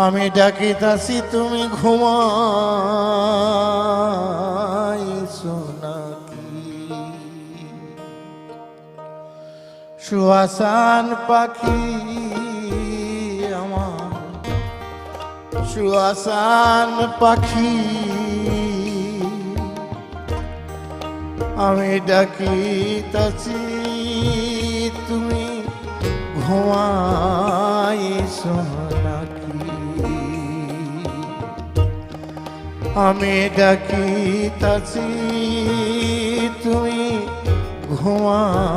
আমি ডাকিতাছি তুমি ঘুমাইছো নাকি? সুহাসান পাখি আমার, সুহাসান পাখি, আমি ডাকিতাছি তুমি ঘুমাইছো নাকি? আমি ডাকিতাছি তুমি ঘুমাইছো